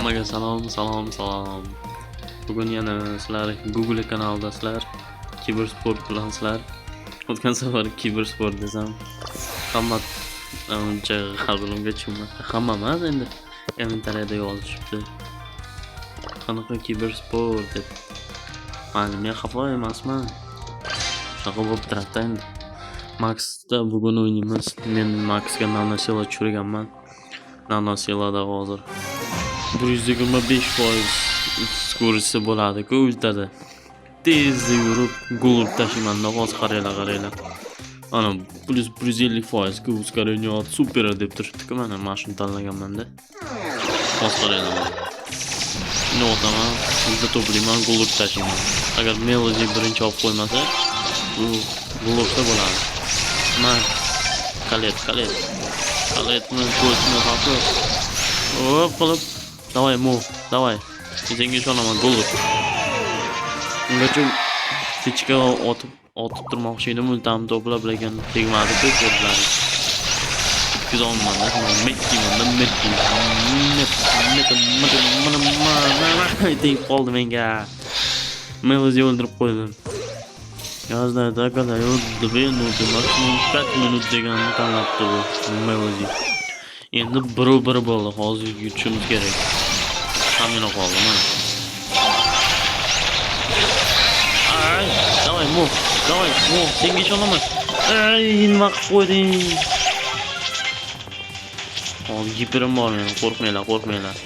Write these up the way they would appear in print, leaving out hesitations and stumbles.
Hammaga salom. Bugun yana sizlar Google kanalidasizlar. Kibersport bilansizlar. O'tgan safar kibersport desam, hamma uncha hayolimga tushmadi. Hamma emas endi kommentariyada yozishibdi. Qanaqa kibersport deb. Men xafa emasman. Shunaqa bo'lib turadi endi. Maxda bugun o'ynaymiz. Men Maxga nanosela tushirganman. Nanoselada hozir 125% skorisi bo'ladi-ku ultada. Tezda yurib gol urib tashlayman-da, hozir qaranglar. Ana plus 150% ускорение от супера deb turibdi-ku, mana shuni tanlaganman-da. Hozir qaranglar. Notaman, ulta to'playman, gol urib tashlayman. Agar Melody birinchi olib qo'ymasa, bu gol ursa bo'ladi. Mana Kaletni ko'zini topib. Hop qilib, davay Mo, davay. Senga ishonaman, gol ur. Ungacha kechga otib turmoqchi edim, ultamni to'plab lekin tegmadi-ku ko'zlari. Kuzolmanda, Messi. Tegib qoldi menga. Melody o'ldirib qo'ydim. Yozlarda qadar 2 minut deganni tanlabdi bu Melody. Endi biri bo'ldi, hozir yutishimiz kerak. Hamina qoldi mana. Davay Mo, senga ishonaman. Nima qilib qo'yding? Hozir giperim bor meni, qo'rqmanglar.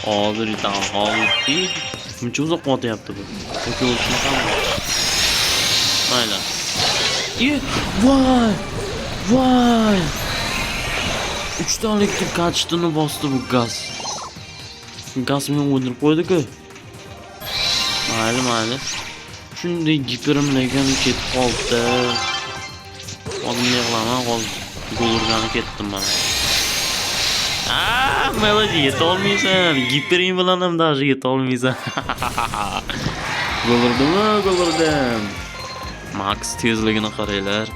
Hozir yutam, hozir. Buncha uzoq qotyapti bu. Yoki o'lishni ham. Mayli. Voy! 3 ta elektrik kachitini bosdi bu gaz. Gaz meni o'ldirib qo'ydi-ku. Mayli. Shunday giperim lekin ketib qoldi. Hozir nima qilaman? Hozir gol urgani ketdim mana. Melody yetolmaysan. Gipering bilan ham даже yetolmaysan. Gol urdim. Max tezligini qaranglar.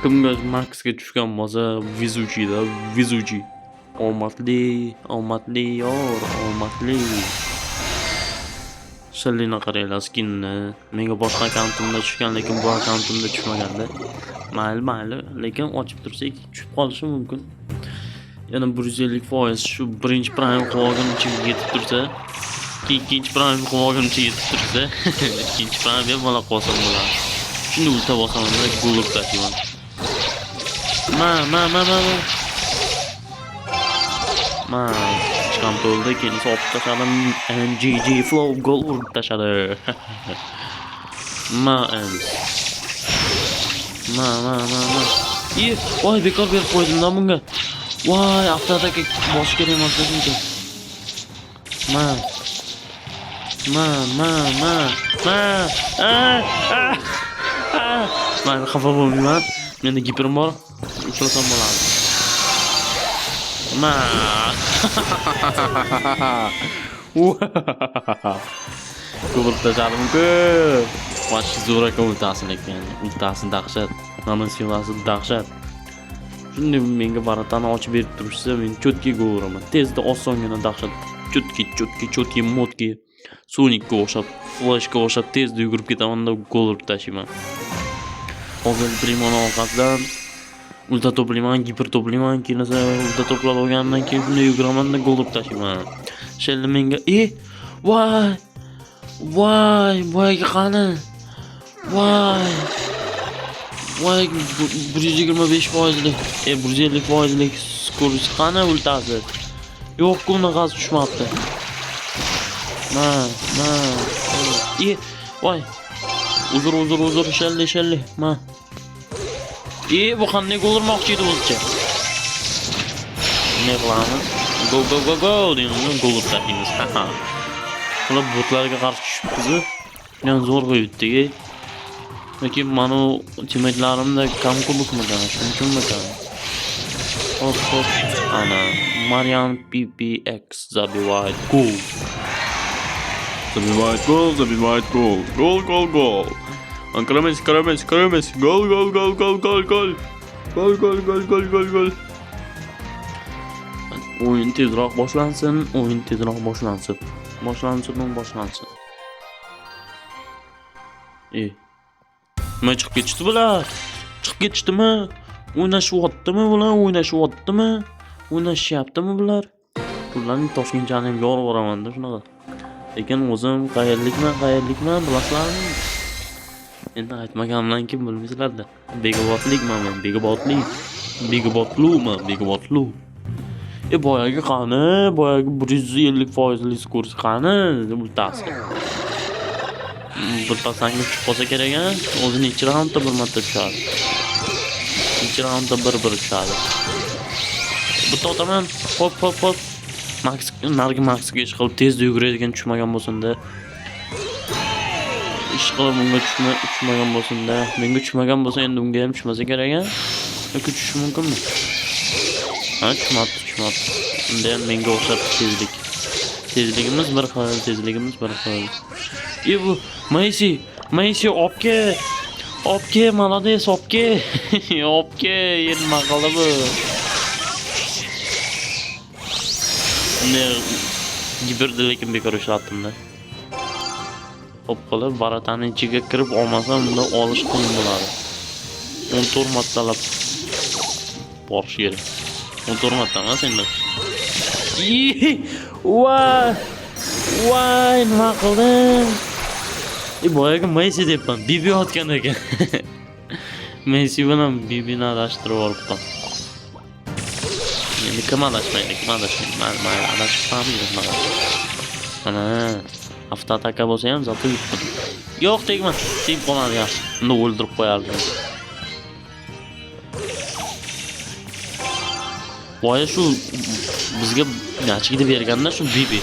Kimga Maxga tushgan bo'lsa, Vizuchi. Omadli yor. Shallini qaranglar, skinni. Menga boshqa akkauntimda tushgan, lekin bu akkauntimda tushmaganda. Mayli, lekin ochib tursak tushib qolishi mumkin. Yana 150% shu birinchi prime qilgancha yetib tursa, ikkinchi prime qilgancha yetib tursa, ikkinchi prime ham bola qolsa bo'ladi. Shunda ulta bosaman, gol urib tashlayman. Chiqam to'ldi, keyin sopib tashladim. GG flow gol urib tashladi. Voy, bekor berib qo'ydim-da bunga. Voy, avtodagi bosh kerak emas lekin. Men xafa bo'lmayman. Menda giperim bor. Ushlasam bo'ladi. Ko'rib tashladim-ku. Bosh zo'raka ultasi lekin. Ultasi dahshat. Nanosilasi dahshat. Shunday menga baratani ochib berib turishsa, men chotki gol uraman. Tezda osongina dahshat. Chotki modki. Sonicga o'xshab, Flashga o'xshab tezda yugurib ketaman-da gol urib tashlayman. Hozir primon orqasidan ulta to'playman, giper to'playman, keyin esa ulta to'plab olgandan keyin shunday yuguraman-da gol urib tashlayman. Shelli menga, voy qani. Voy 125%lik, 150%lik skorost qani ultasi. Yo'q-ku, unaqasi tushmabdi. Voy. Uzr, shelli. Bu qanday gol urmoqchi edi o'zicha. Ne qilamiz? Go deymiz, gol urib tashlaymiz. Ular botlarga qarshi tushibdi. Men zo'rg'a yutdik. Lekin mana teammeytlarimda kam kubokmikan, shuning uchunmikan. Hop. Ana Marian PPX забивает гол. Гол. Крамес. Гол. O'yin tezroq boshlansin, o'yin tezroq boshlansin. Boshlansin. Nima chiqib ketishdi bular? Chiqib ketishdimi? O'ynashyaptimi bular? O'ynashyaptimi bular? Ularning Toshkentchani ham yorib boraman-da shunaqa. Lekin o'zim qayerlikman bilasizlarmi? Endi aytmaganimdan keyin bilmaysizlar-da. Begobotlikman men, begobotlu. Boyagi qani? Boyagi 150% kurs qani? Ultasi. Bir pasangni chiqib qolsa kerak a? O'zini ikki raundda bir marta tushadi. Ikki raundda bir tushadi. Bitta otaman, hop. Nargi ish qilib tezda yuguradigan tushmagan bo'lsin-da. Ish qilib bunga tushmagan bo'lsin-da. Menga tushmagan bo'lsa endi unga ham tushmasa kerak a? Yoki tushishi mumkinmi? Ha, tushmadi. Unda ham menga o'xshab tezlik. Tezligimiz bir xil. Bu Messi opke, молодец, opke. Opke, nima qildi bu? Ne gibirdi lekin bekor ishlatdim-da. Hop qilib varataning ichiga kirib olmasam unda olish qiyin bo'ladi. 14 martalab borish kerak. 14 marta emas endi. Voy, nima qildim? Boyagi Messi debman, Bibi otgan ekan. Messi bilan Bibini adashtirib yuboribman. Endi kim adashmaydi? Men adashib qolmayman. Mana, avtoataka bo'lsa ham zato yutdim. Yo'q, tegma. Tegib qoladi yaxshi. Unda o'ldirib qo'yardim. Voy, shu bizga nachigida berganda shu Bibi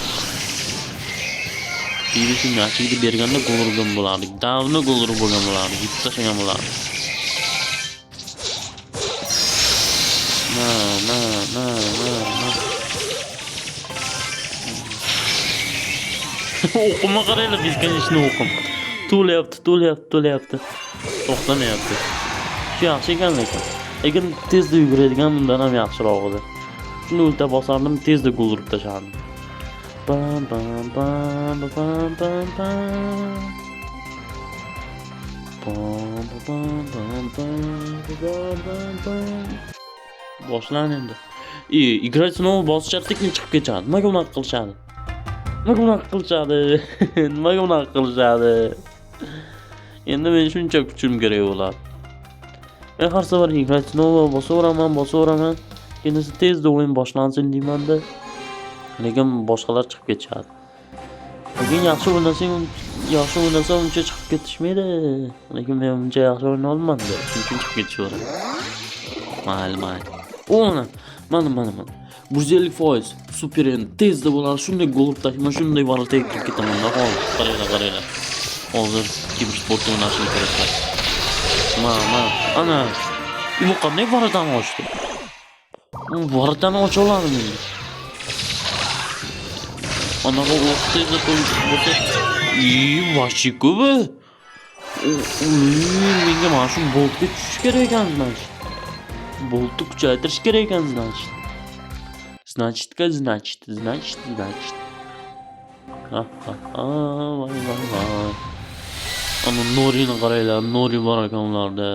shu nachigida berganda gol urgan bo'lardik. Davni gol urib bo'lgan bo'lardik. Yutib tashlagan bo'lardik. Na. O'qima qaranglar, beskонечный o'qim. To'layapti. To'xtamayapti. Shu yaxshi ekan lekin. Lekin tezda yuguradigan bundan ham yaxshiroq edi. Shuni ulta bosardim, tezda gol urib tashardim. Bam. Boshlan endi. Играть снова bosishadikni chiqib ketadi. Nimaga unaqa qilishadi? Endi men shuncha kuchim kerak bo'ladi. Men har safar играть снова bosaveraman. Keyin tezda o'yin boshlansin deyman-da. Lekin boshqalar chiqib ketishadi. Lekin yaxshi o'ynasam uncha chiqib ketishmaydi. Lekin men uncha yaxshi o'ynay olmadim-da. Shuning uchun chiqib ketishaveradi. Mayli. Mana. 150% super endi tezda bo'ladi. Shunday gol urib tashlaman, shunday varataga kirib ketaman-da. Qaranglar. Hozir kibersport o'ynashim kerak. Ana. Bu qanday varatani ochdi? Varatani ocha oladimi endi? Anaqa o'qitda bo'lsa, vashi ko'pi. Menga mana shu boltga tushish kerak ekan, boltni kuchaytirish kerak ekan, значит. Voy. Ana Norini qaranglar, Nori bor ekan ularda.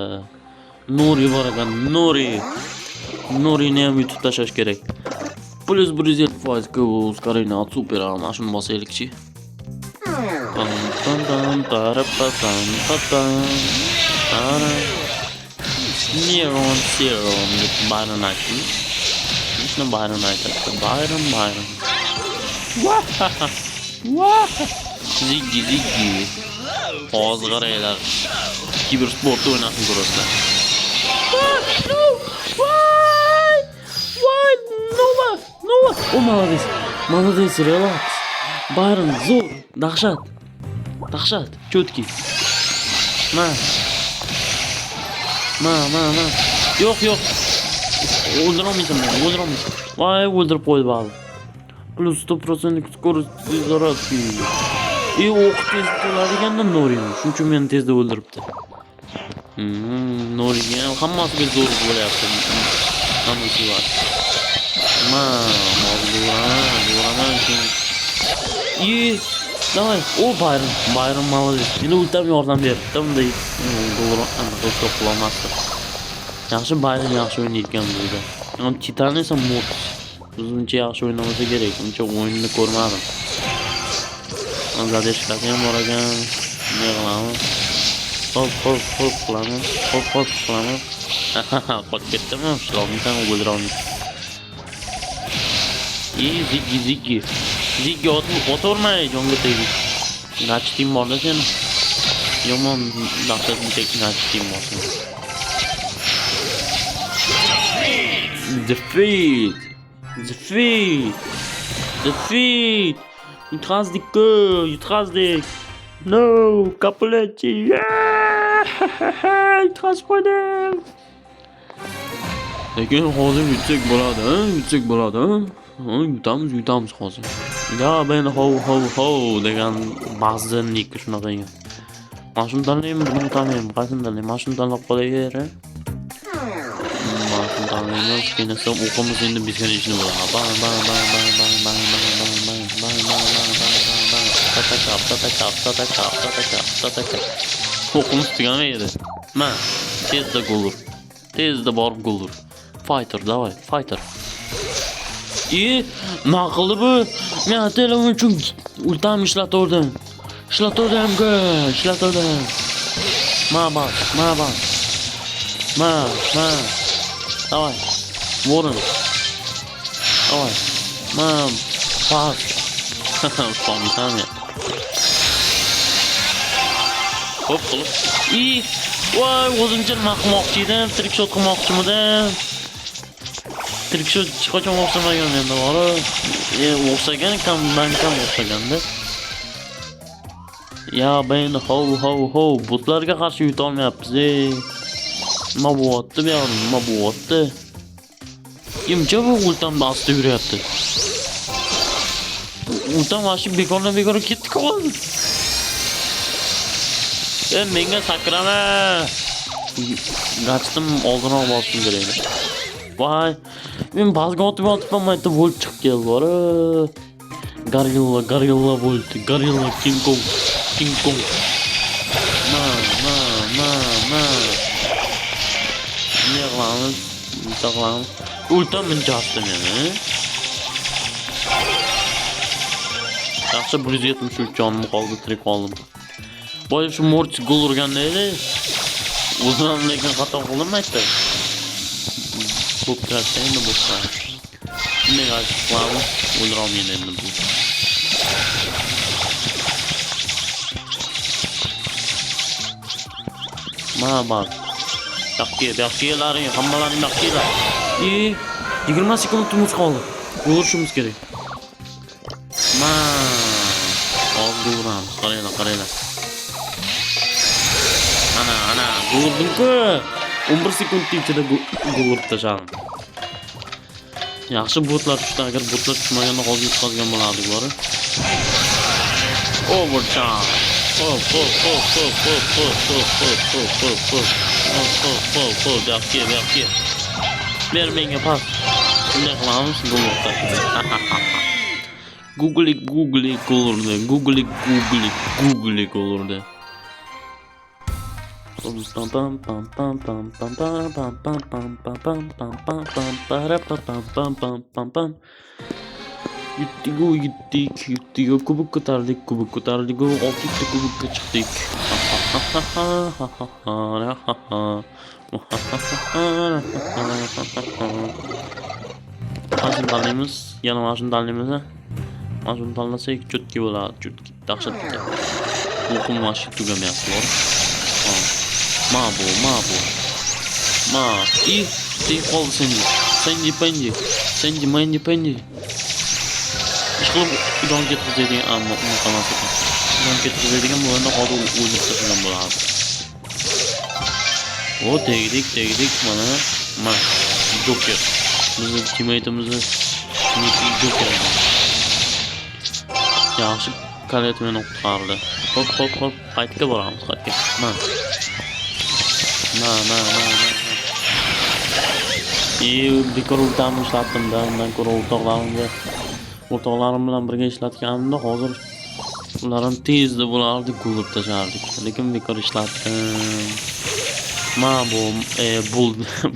Norini ham yutib tashlash kerak. Plus 150% ko'z qaranglar, super ham. Shuni bosaylikchi. Neron deb Byron aytdi. Shuni Byron aytdi. Byron. Ziggi. Hozir qaranglar. Kibersport o'ynashni ko'rasizlar. Voy, Nova. Молодец, relax. Byron zo'r, dahshat, cho'tki. Ma. Yo'q. O'ldiramaysan. Voy, o'ldirib qo'ydi bari. Plus 100% skorost zaradki. O'q tez bo'ladigan Norini. Shuning uchun meni tezda o'ldiribdi. Norini ham hammasiga zo'r bo'lyapti. Hammasi bor. Давай. O Bayram молодец. Yine ultam yordam berdi. Bunday gol qilolmasdi. Yaxshi Bayram yaxshi o'ynayotgan bo'ldi. Ham Titan esa mot. Uzuncha yaxshi o'ynamasa kerak. Uncha o'yinni ko'rmadim. Zadeshlar ham bor ekan. Ne qilamiz? Hop qilamiz. Hop qilamiz. Qotib ketdimi? Shilog'imdan o'ldira olmayman. Ziggi o'tirmay jonga tegdi. Nachtim borda sen. Yomon dahshatli nachtim bor. Defeat. Yutqazdik. No, Capuletti. Yutqazib qo'ydim. Lekin hozir yutsak bo'ladi. Yutamiz hozir. Ya ben ho degan ba'zinik shunaqa ekan. Mashun tanlayman, buni tanlayman. Qaysin tanlayman? Mashun tanlab qolaver. Mashun tanlaymiz. Keyin esa o'qimiz endi bizga ishni bo'ladi. O'qimiz tugamaydi. Man, tezda gol ur. Tezda borib gol ur. Fighter, давай, fighter. Naqli bu. Men telefon uchun ultam ishlatdim. Ma. Давай. Ворон. Давай. Мам. Пас. Помнишь? Hop qilib. Voy, o'zimcha maqmoqchi edim, trikshot qilmoqchiman. Trikshot qachon o'xshamagan endi bor. O'xshagan men ham o'xshaganda. Ya ben ho botlarga qarshi yuta olmayapmiz. Nima bo'lyapti bu yoqda? Nima bo'lyapti? Kimcha bu ultamda asta yuryapti. Ultam vashi bekordan ketdi qoldi. Menga sakrama. Gachdim oldinroq bosdim kerak. Voy, men bazga otib mayda volt chiqib keldi bor. Gorilla volt, Gorilla King Kong. Ma. Ne qilamiz? Ultam minchasdim meni. Yaxshi 173 jonim qoldi, tirik qoldim. Boya şu Mortis gol urganda edi. O'zim lekin xato qilmaydi. Bo'pti, endi bo'pti. Shunday qilamiz, o'ldira olmaydi endi bu. Mana bor. Yaxshiylaring, hammalaring yaxshilar. 20 sekundimiz qoldi. Gol urishimiz kerak. Hozir uramiz. Qaranglar. Ana, gol-ku. 11 sekund ichida gol urib tashladim. Yaxshi botlar tushdi, agar botlar tushmaganda hozir yutqazgan bo'lardik bor. Overtime. Yaxshi. Ber menga pas. Shunday qilamiz, gol urdi. Googly gol urdi. Googly gol urdi. Yutdik, kubuk ko'tardik, 6 ta kubukka chiqdik. Mashun tanlaymiz, yana mashun tanlaymiz. Mashun tanlasak chutki bo'ladi, chutki dahshat ketadi. O'qim mashun tugamayapti bor. Ma. Sen qoldi Sandy. Ishqilib jon ketkazadigan, ammo uni qilmas ekan. Jon ketkazadigan bo'lganda hozir o'lib tashlagan bo'lardi. O tegdik mana. Joker. Bizning teammate'imizni Joker. Yaxshi kalet meni qutqardi. Hop, qaytga boramiz, qaytga. Ma. Bekor ultamni ishlatdim-da, undan ko'ra o'rtoqlarim bilan birga ishlatganimda hozir Ular ham tezda bo'lardi, gulib tashardik. Lekin bekor ishlatdim.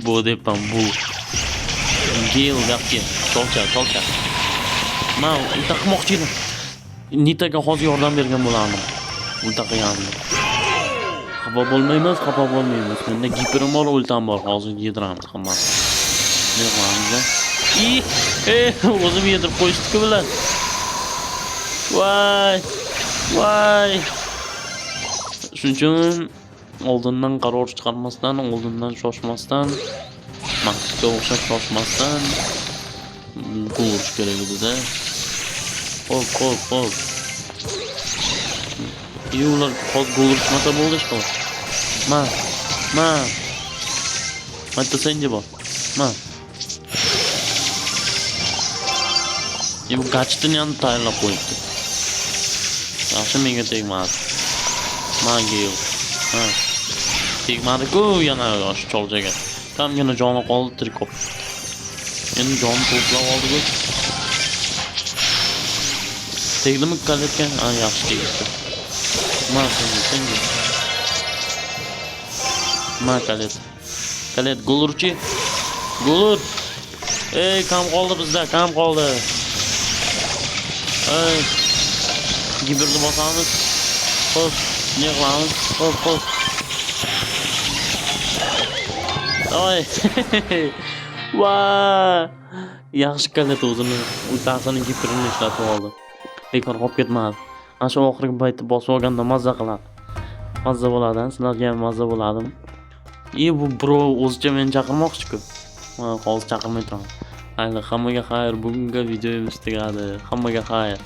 Bu debman, bu. Gel gapga. Tolcha. Ulta qilmoqchi edim. Nitaga hozir yordam bergan bo'lardim. Ulta qilgandim. Xafa bo'lmaymiz. Menda giperim bor, ultam bor. Hozir yediramiz hammasi. Ne qilamiz? O'zim yedirib qo'yishdi-ku bular. Voy. Shuning uchun oldindan qaror chiqarmasdan, oldindan shoshmasdan, maqsadga o'xshab shoshmasdan ko'rish kerak edi-da. Hop. Ular hozir gol urishmasa bo'ldi ishqil. Ma. Hatta senga bor. Bu gachitini ham tayyorlab qo'yibdi. Yaxshi menga tegmadi. Gel. Tegmadi-ku yana yosh cholchaga. Kamgina joni qoldi tirik qolib. Endi joni to'plab oldi-ku. Tegdimi kaletga? Yaxshi tegdi. Kalet gol urchi. Kam qoldi bizda, kam qoldi. Giberni bosamiz. Hop, ne qilamiz? Hop. Yaxshi kalet o'zini ultasini giperini ishlatib oldi. Lekin qolib ketmadi. Ana shu oxirgi paytda bosib olganda mazza qiladi. Mazza bo'ladi, sizlarga ham mazza bo'ladimi? Bu bro o'zicha meni chaqirmoqchi-ku. Hozir chaqirmay turaman. Hammaga xayr, bugungi videomiz tugadi. Hammaga xayr.